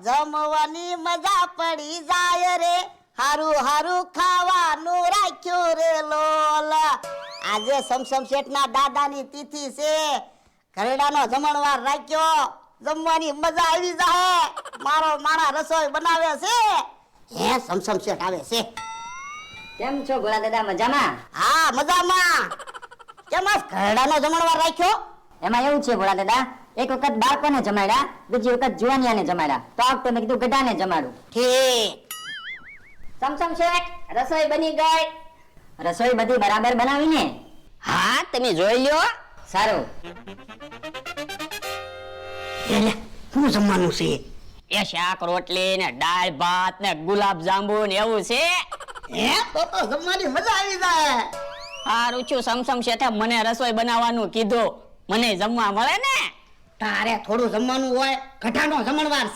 જમવાની મજા પડી જાય રે, હારું હારું ખાવાનું રાખ્યું રે લોલ. આજે સમસમ શેઠના દાદાની તિથિ છે, ઘરડાનો જમણવાર રાખ્યો, જમવાની મજા આવી જાય. મારો માણા રસોઈ બનાવે છે. હે સમસમ શેઠ આવે છે. કેમ છો ભોળા દાદા, મજામાં? હા મજામાં. કેમ આજ ઘરડાનો જમણવાર રાખ્યો? એમાં એવું છે ભોળા દાદા, એક વખત બાળકોને જમાડ્યા, બીજી વખત જુવાનિયાને જમાડ્યા, તો આ વખતે મેં કીધું ગધાને જમાડું. ઠીક. સમસમ શેઠ, રસોઈ બની ગઈ. રસોઈ બધી બરાબર બનાવી ને? હા, તમે જોઈ લ્યો. સારું. એટલે શું જમવાનું છે? એ શાક રોટલી ને દાળ ભાત ને ગુલાબ જાંબુ ને એવું છે. હે તો જમવાની મજા આવી જાય. હારું છું, સમસમ શેઠે મને રસોઈ બનાવવાનું કીધું, મને જમવા મળે ને. તારે થોડું જમવાનું હોય, ઘટાનો જમણવાર છે.